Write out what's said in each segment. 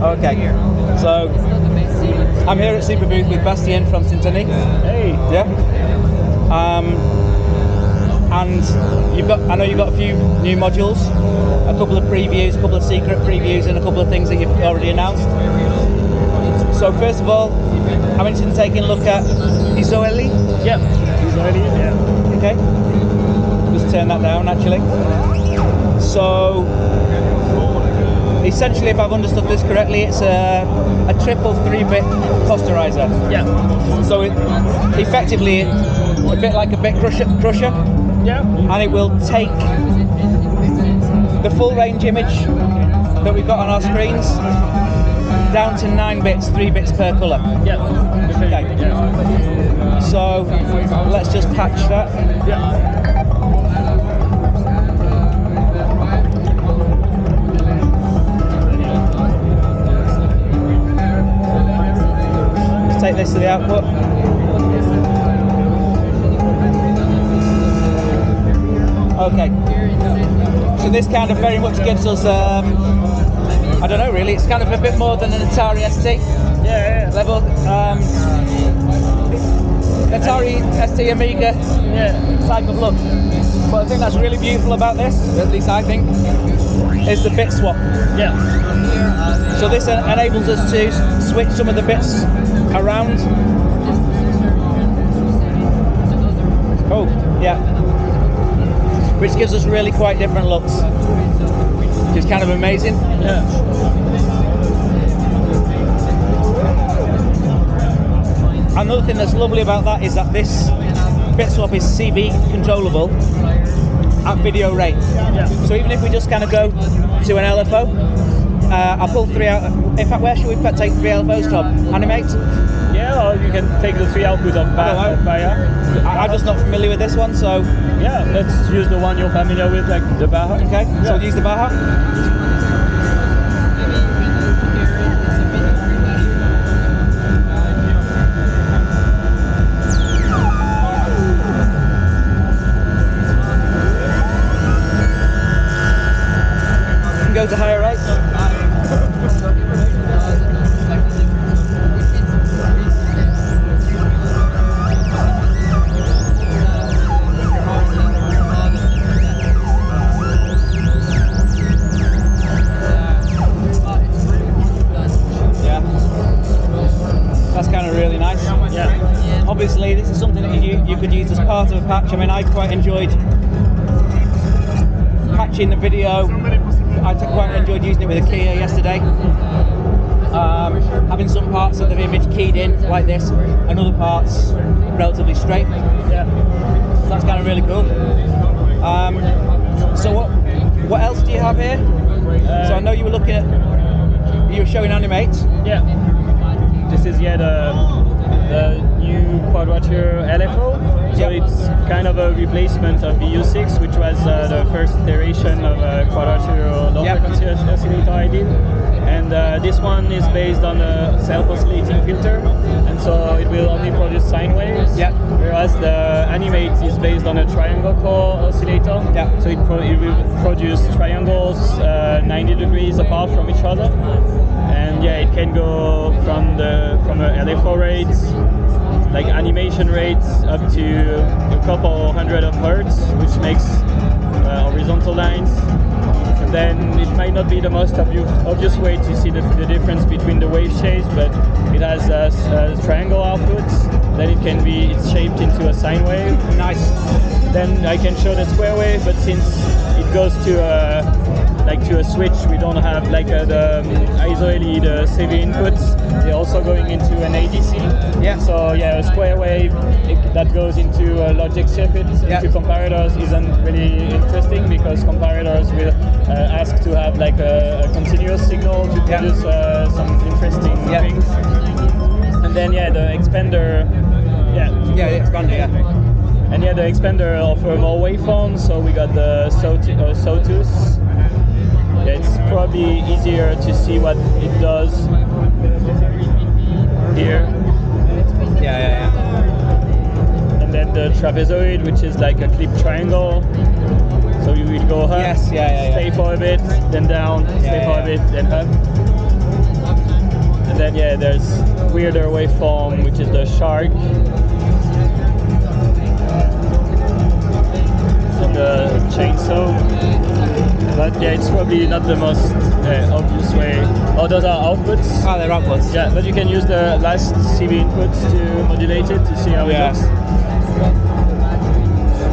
Okay, so I'm here at Superbooth with Bastien from Syntonie. Hey. Yeah. And I know you've got a few new modules, a couple of previews, a couple of secret previews, and a couple of things that you've already announced. So first of all, I'm interested in taking a look at Isohélie. Yeah. Isohélie. Yeah. Okay. Just turn that down, actually. So essentially, if I've understood this correctly, it's a triple 3-bit posterizer. Yeah. So effectively, a bit like a bit crusher. Yeah. And it will take the full range image that we've got on our screens down to 9 bits, 3 bits per colour. Yeah. Okay. Yeah. So let's just patch that. Yeah. Let's take this to the output. Okay, so this kind of very much gives us, I don't know really, it's kind of a bit more than an Atari ST level. Atari ST Amiga type of look. But the thing that's really beautiful about this, at least I think, is the bit swap. Yeah. So this enables us to switch some of the bits around. Oh, yeah. Which gives us really quite different looks, which is kind of amazing. Yeah. Another thing that's lovely about that is that this bit swap is CV controllable at video rate. Yeah. So even if we just kind of go to an LFO, I'll pull 3 out. In fact, where should we take 3 LFOs from? Animate? Yeah, or you can take the 3 output of Baja. I'm just not familiar with this one, so... Yeah, let's use the one you're familiar with, like the Baja. Okay, yeah. So we'll use the Baja. You can go to higher rates. Really nice. Yeah. Obviously, this is something that you could use as part of a patch. I mean, I quite enjoyed patching the video. I quite enjoyed using it with a keyer yesterday. Having some parts of the image keyed in like this, and other parts relatively straight. Yeah. So that's kind of really cool. So what else do you have here? So I know you were showing Animate. Yeah. This is the new quadrature LFO, so it's kind of a replacement of the U6, which was the first iteration of a quadrature low-frequency oscillator I did. And this one is based on a self-oscillating filter, and so it will only produce sine waves. Yeah. Whereas the Animate is based on a triangle core oscillator. Yeah. So it will produce triangles 90 degrees apart from each other. And yeah, it can go from a LFO rates, like animation rates, up to a couple hundred of hertz, which makes horizontal lines. And then it might not be the most obvious way to see the difference between the wave shapes, but it has triangle outputs. Then it's shaped into a sine wave. Nice. Then I can show the square wave, but since it goes to a switch, we don't have like the Isohélie, the CV inputs. They're also going into an ADC. Yeah. So yeah, a square wave that goes into a logic circuit into comparators isn't really interesting, because comparators will ask to have like a continuous signal to produce some interesting things. And then the expander. The expander. And the expander offer more waveforms. So we got the sawtooth. Yeah, it's probably easier to see what it does here. Yeah. And then the trapezoid, which is like a clip triangle. So you will go up, stay for a bit, then down, stay for a bit, then up. there's weirder waveform, which is the shark. And the chainsaw. But yeah, it's probably not the most obvious way. Oh, those are outputs. Oh, they're outputs. Yeah, but you can use the last CV inputs to modulate it to see how it looks.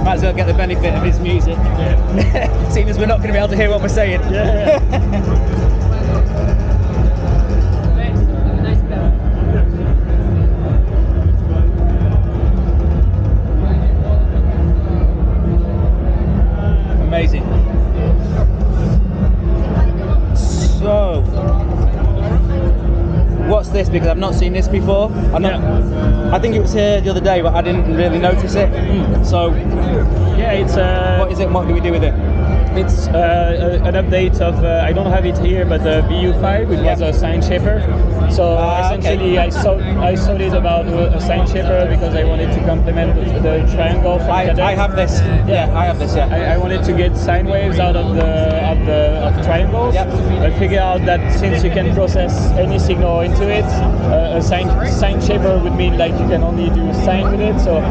Might as well get the benefit of his music. Yeah. Seeing as we're not going to be able to hear what we're saying. Yeah. Amazing. So, what's this? Because I've not seen this before. I think it was here the other day, but I didn't really notice it. So, Yeah, it's what is it and what do we do with it? It's an update of, I don't have it here, but the BU5, which was a sign shaper. So essentially, okay. I studied it about a sign shaper because I wanted to complement the triangle from Cadence. I have this. Yeah, I have this. Yeah. I wanted to get sine waves out of the triangles. Yep. I figured out that since you can process any signal into it, a sign shaper would mean like you can only do sine with it. So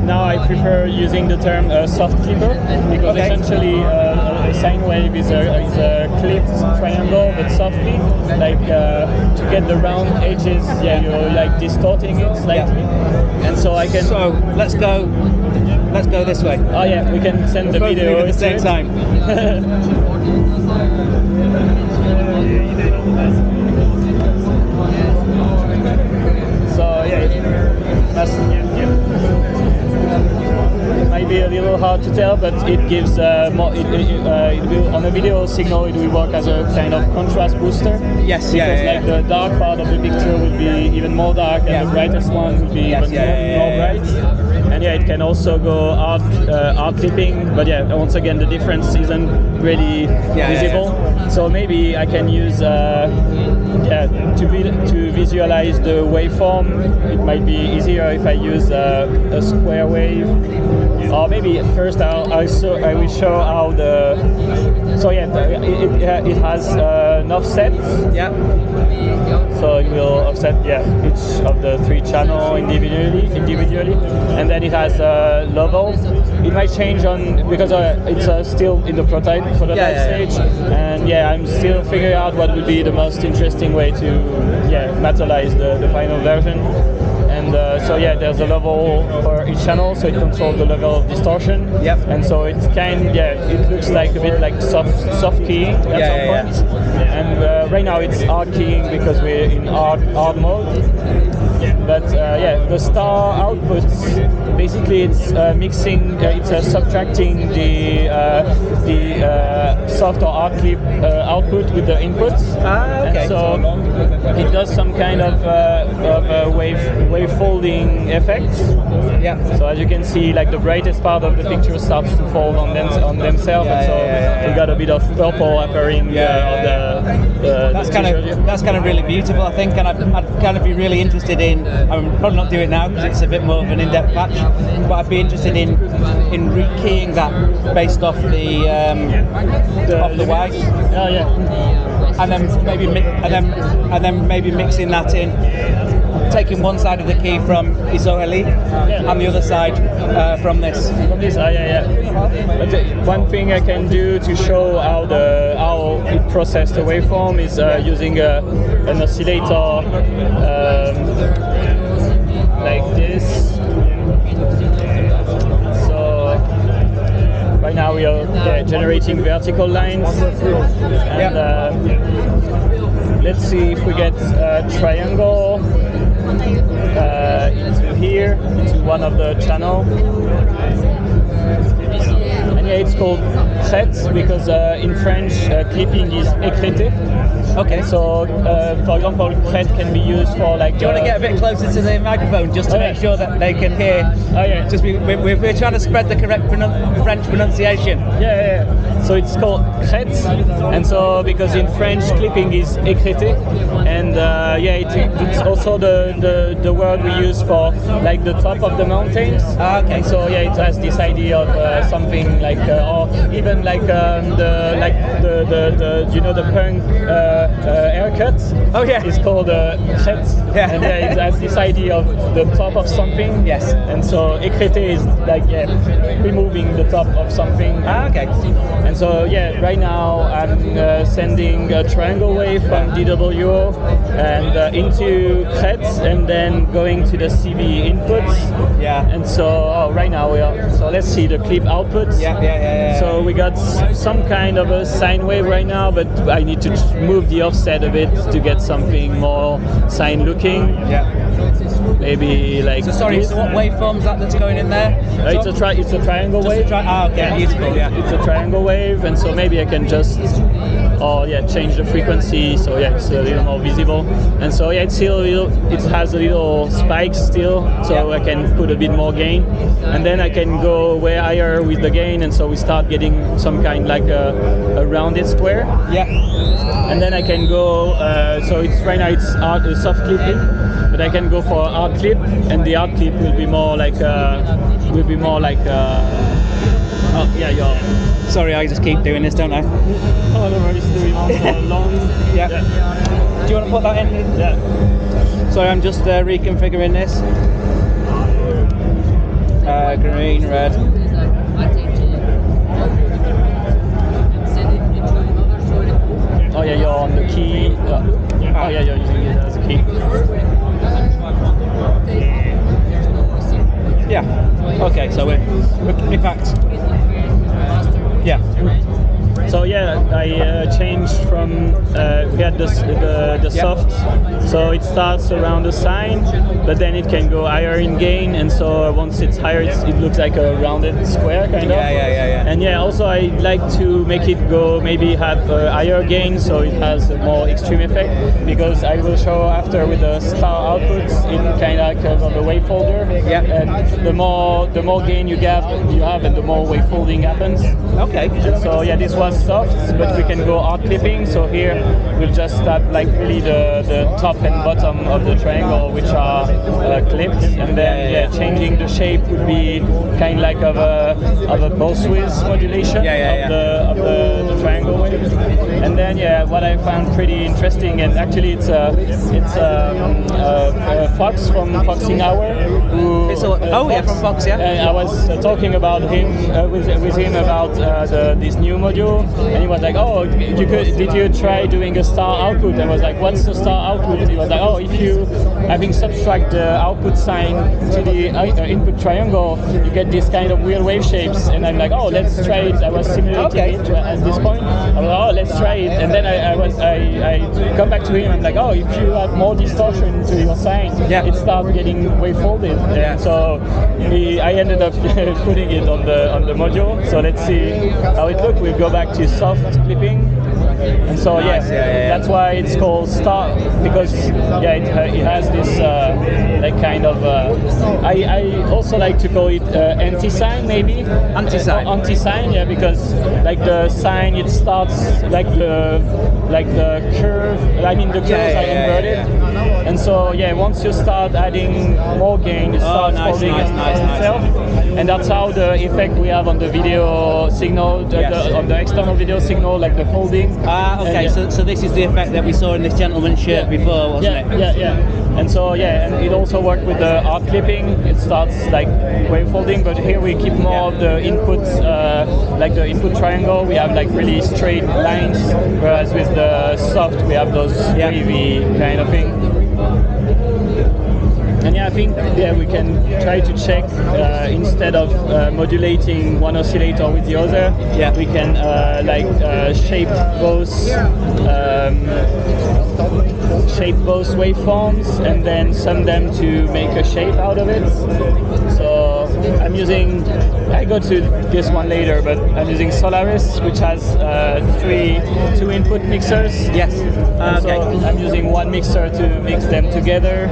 now I prefer using the term soft clipper because essentially a sine wave is a clipped triangle, but softly, like to get the round edges. Yeah, you're like distorting it slightly, and so I can. So let's go this way. Oh yeah, we can send the Both video move at the same time. So yeah, that's. Might be a little hard to tell, but it gives more. It will, on a video signal, it will work as a kind of contrast booster. Yes, because the dark part of the picture will be even more dark, and the brightest one will be even more bright. And yeah, it can also go art clipping, but yeah, once again, the difference isn't really visible. So maybe I can use to visualize the waveform. It might be easier if I use a square wave. Or maybe first I will show how the. So yeah, it has an offset. Yeah. So it will offset each of the three channels individually, and then it has a level. It might change because it's still in the prototype stage, and I'm still figuring out what would be the most interesting way to materialize the final version. And there's a level for each channel, so it controls the level of distortion. Yep. And so it's it looks like a bit like soft keying at some point. And right now it's hard keying because we're in hard mode. But the star outputs, basically it's mixing, it's subtracting the soft or hard clip output with the inputs. Okay. And so it does some kind of wave folding effect. Yeah. So as you can see, like the brightest part of the picture starts to fold on themselves, and so we got a bit of purple appearing on the. That's kind of really beautiful, I think, and I'd kind of be really interested in. I'm probably not doing it now because it's a bit more of an in-depth patch, but I'd be interested in rekeying that based off the white. Oh yeah. And then maybe mixing that in, taking one side of the key from Isohélie and the other side from this. But one thing I can do to show how it processed the waveform is using an oscillator like this. So right now we are generating vertical lines, and let's see if we get a triangle into here, into one of the channel. And it's called Crêtes because in French clipping is écrété. Okay. So, for example, Crêtes can be used for like. Do you want to get a bit closer to the microphone just to make sure that they can hear? Oh yeah. Just we're trying to spread the correct French pronunciation. Yeah. So it's called Crêtes, and so because in French clipping is écrété, and it's also the word we use for like the top of the mountains. Okay. And so it has this idea of something like or even like the punk cut. Oh yeah. It's called Crêtes. Yeah. And it has this idea of the top of something. Yes. And so écréter is like removing the top of something. Okay. And so right now I'm sending a triangle wave from DWO and into Crêtes, and then going to the CV inputs. Yeah. And so right now so let's see the clip outputs. Yeah. So we got some kind of a sine wave right now, but I need to move the offset a bit to get something more sine looking. Yeah. Maybe like. So sorry. So what waveform's that's going in there? It's a triangle wave. Okay. Beautiful. Yeah. It's a triangle wave, and so maybe I can just change the frequency so it's a little more visible. And so it's still it has a little spike still, so I can put a bit more gain, and then I can go way higher with the gain, and so we start getting some kind like a rounded square. Yeah. And then I can go so it's right now it's soft clipping, but I can go for hard clip, and the hard clip will be more like Sorry, I just keep doing this, don't I? Oh, no worries, doing also long. Yeah. Do you want to put that in? Yeah. Sorry, I'm just reconfiguring this. Green, red. Oh yeah, you're on the key. Oh yeah, you're using it as a key. Yeah. Okay, so we're packed. Yeah. So I changed from we had the soft, so it starts around the sine, but then it can go higher in gain, and so once it's higher, it looks like a rounded square kind of. Yeah. And also I like to make it go maybe have a higher gain, so it has a more extreme effect, because I will show after with the star outputs in kind of on the wave folder. Yeah. And the more gain you have, and the more wave folding happens. Okay. And so this was soft, but we can go hard clipping. So here we'll just have like really the top and bottom of the triangle, which are clipped, and then changing the shape would be kind of like of a both ways modulation of the triangle wave. And then what I found pretty interesting, and actually it's Fox from Foxing Hour. From Fox, yeah. I was talking about him with him about this new module, and he was like, "Oh, did you try doing a star output?" I was like, "What's the star output?" He was like, "Oh, if you having subtract the output sign to the input triangle, you get this kind of weird wave shapes." And I'm like, "Oh, let's try it." I was simulating it at this point. I was like, "Oh, let's try it." And then I come back to him. I'm like, "Oh, if you add more distortion to your sign, it starts getting wave folded." Yeah. So I ended up putting it on the module. So let's see how it looks. We'll go back to soft clipping, and so that's why it's called star, because it has this like kind of I also like to call it anti-sign, maybe anti-sign, because like the sign, it starts like the curve. I mean the curves are inverted, and so once you start adding more gain, it starts folding itself, and that's how the effect we have on the video signal, on the external video signal, like the folding. Okay. So this is the effect that we saw in this gentleman's shirt before, wasn't it? Yeah. And so and it also worked with the hard clipping. It starts like wave folding, but here we keep more of the inputs, like the input triangle. We have like really straight lines, whereas with the soft we have those wavy kind of thing. And I think we can try to check instead of modulating one oscillator with the other. We can shape both waveforms and then sum them to make a shape out of it. So I go to this one later, but I'm using Solaris, which has two input mixers. Yes. So I'm using one mixer to mix them together,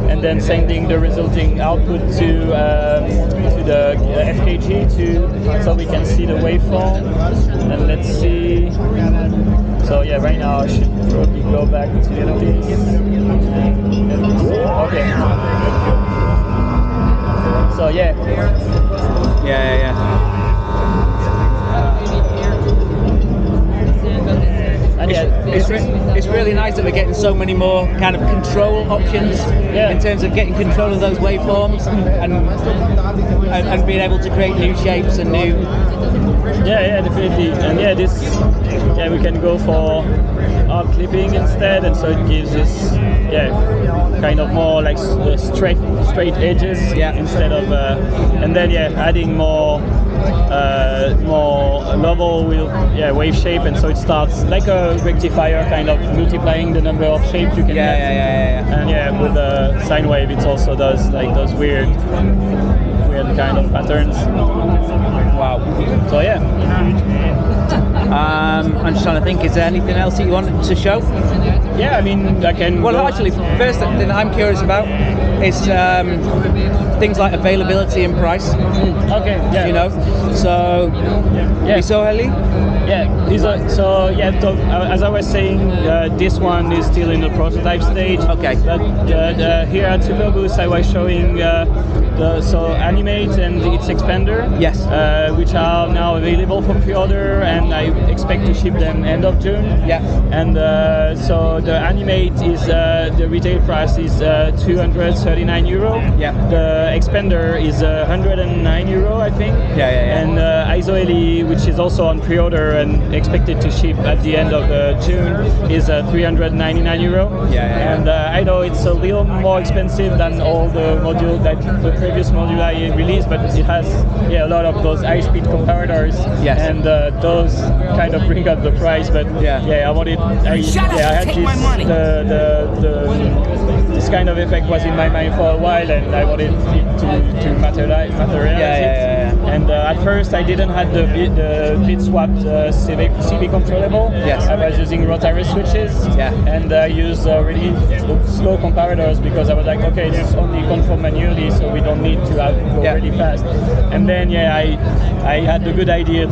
and then sending the resulting output to the FKG so we can see the waveform. And let's see. So right now I should probably go back to this. Okay. So And it's really nice that we're getting so many more kind of control options in terms of getting control of those waveforms and being able to create new shapes and new. Yeah, definitely. And we can go for art clipping instead, and so it gives us kind of more like straight edges instead of and then adding more level wave shape, and so it starts like a rectifier, kind of multiplying the number of shapes you can get. And with the sine wave it also does like those weird kind of patterns. Wow. So I'm just trying to think, is there anything else that you wanted to show? Yeah, I mean, I can... Well, actually, first thing I'm curious about is things like availability and price. Okay, yeah. You know, so... Isohélie? As I was saying, this one is still in the prototype stage. Okay. But here at Superbooth, I was showing Animate and its expander, which are now available for pre-order, and I expect to ship them end of June. Yeah. And so the Animate is the retail price is €239. Yeah. The expander is €109, I think. And Isohélie, which is also on pre-order and expected to ship at the end of June, is €399. And I know it's a little more expensive than all the module that the previous module I released, but it has a lot of those high-speed comparators, and those kind of bring up the price. But I wanted, I had this kind of effect was in my mind for a while, and I wanted it to materialize it. And at first I didn't have the bit swapped CV controllable. I was using rotary switches, and I used really slow comparators because I was like, okay, this only control manually, so we don't need to go really fast. And then I had the good idea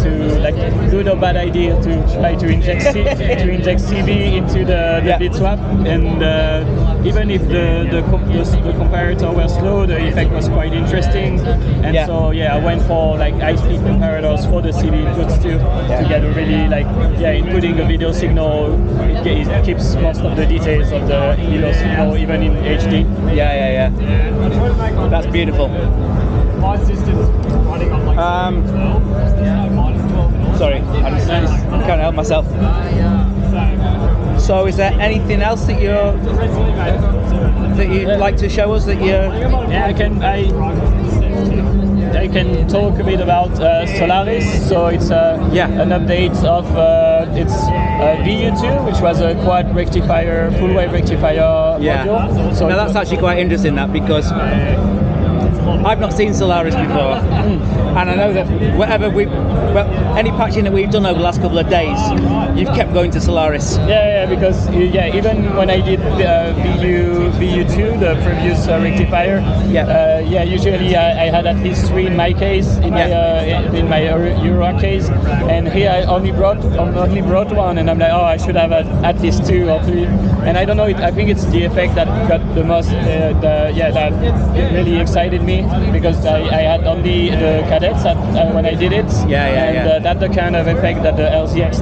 good or bad idea to try to inject CV into the bit swap, and even if the comparator were slow, the effect was quite interesting. And so I went for like high-speed comparators for the CV inputs too, to get a really inputting a video signal. It keeps most of the details of the video signal even in HD. That's beautiful. My system's running on like sorry, I can't help myself. So is there anything else that you'd like to show us that you're... I can talk a bit about Solaris. So it's an update of its VU2, which was a quad rectifier, full wave rectifier module. So now that's actually quite interesting, that, because I've not seen Solaris before, and I know that any patching that we've done over the last couple of days, you've kept going to Solaris. Because even when I did VU2, the previous rectifier, usually I had at least 3 in my case, in my Euro case, and here I only brought one, and I'm like, I should have at least 2 or 3, and I don't know, I think it's the effect that got the most, that really excited me, because I had only the cadets when I did it, that's the kind of effect that the LZX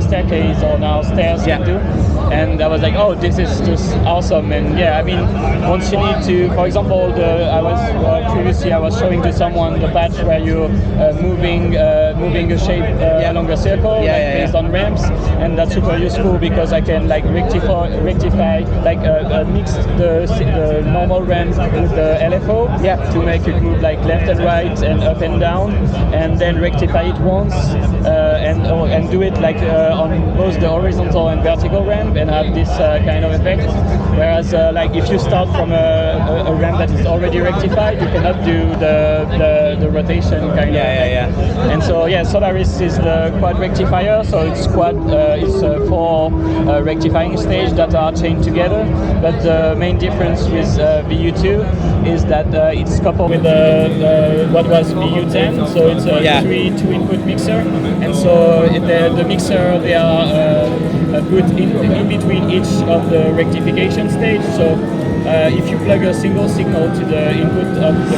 staircase or now stairs can do, and I was like, this is just awesome. And I mean, once you need to, for example, previously I was showing to someone the patch where you're moving a shape along a circle based on ramps, and that's super useful because I can like rectify mix the normal ramps with the LFO to make it move like left and right and up and down, and then rectify it once and do it like on both the horizontal and vertical ramp and have this kind of effect. Whereas like if you start from a ramp that is already rectified, you cannot do the rotation kind of effect. And so Solaris is the quad rectifier, so it's quad, it's 4 rectifying stages that are chained together, but the main difference with VU2 is that it's coupled with what was VU10, so it's a 2 input mixer, and so the mixer, they are put in between each of the rectification stage. So if you plug a single signal to the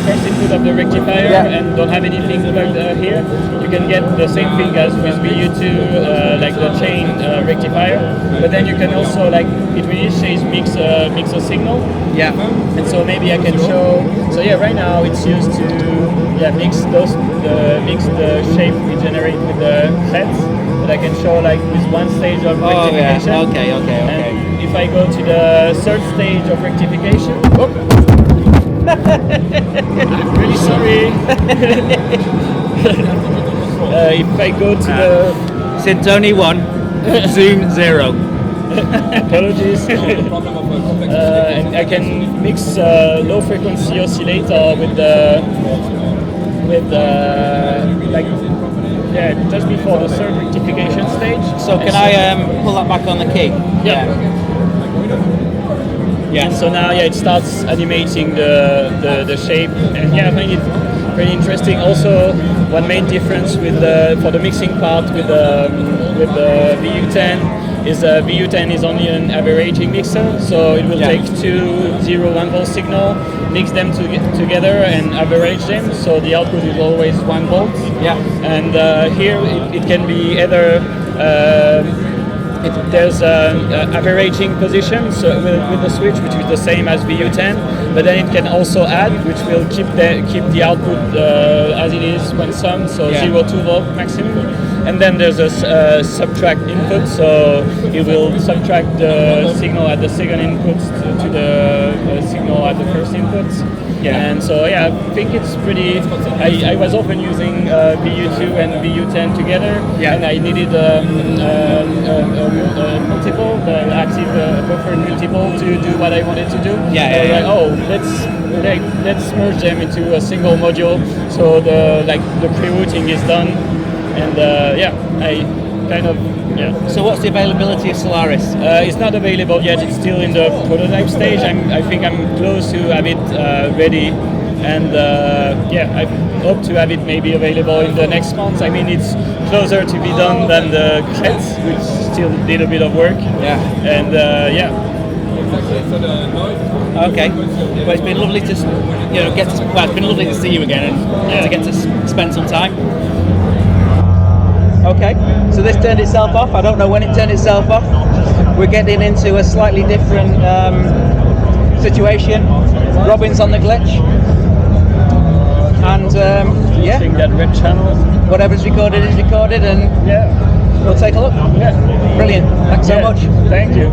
first input of the rectifier and don't have anything plugged here, you can get the same thing as with VU2, like the chain rectifier. But then you can also, like between each stage, mix a signal. Yeah. And so maybe I can show. So yeah, right now it's used to mix the shape we generate with the Crêtes. But I can show like with one stage of rectification. Yeah. Okay. And if I go to the third stage of rectification, I'm really sorry. If I go to the Syntonie 1, Zoom 0. apologies. And I can mix low frequency oscillator with just before the third rectification stage. So can I pull that back on the key? Yeah. And so now it starts animating the shape, and I find it very interesting. Also, one main difference for the mixing part with the VU10 is VU10 is only an averaging mixer, so it will take two 0-1 volt signal, mix them together and average them, so the output is always 1 volt. Yeah. And here it can be either there's averaging position, so with the switch, which is the same as VU10, but then it can also add, which will keep the output as it is when summed, so 0-2 volt maximum. And then there's a subtract input, so it will subtract the signal at the second input to the signal at the first input. Yeah. And so I think it's pretty. I was often using VU2 and VU10 together, and I needed a multiple, the active buffer multiple, to do what I wanted to do. Let's merge them into a single module, so the pre-routing is done, and I kind of. Yeah. So what's the availability of Solaris? It's not available yet. It's still in the prototype stage. I think I'm close to have it ready, and I hope to have it maybe available in the next month. I mean, it's closer to be done than the Crêtes, which still did a bit of work. Yeah. And Okay. Well, it's been lovely to it's been lovely to see you again and to get to spend some time. Okay, so this turned itself off. I don't know when it turned itself off. We're getting into a slightly different situation. Robin's on the glitch. And using that red channel. Whatever's recorded is recorded, and we'll take a look. Yeah. Brilliant. Thanks so much. Thank you.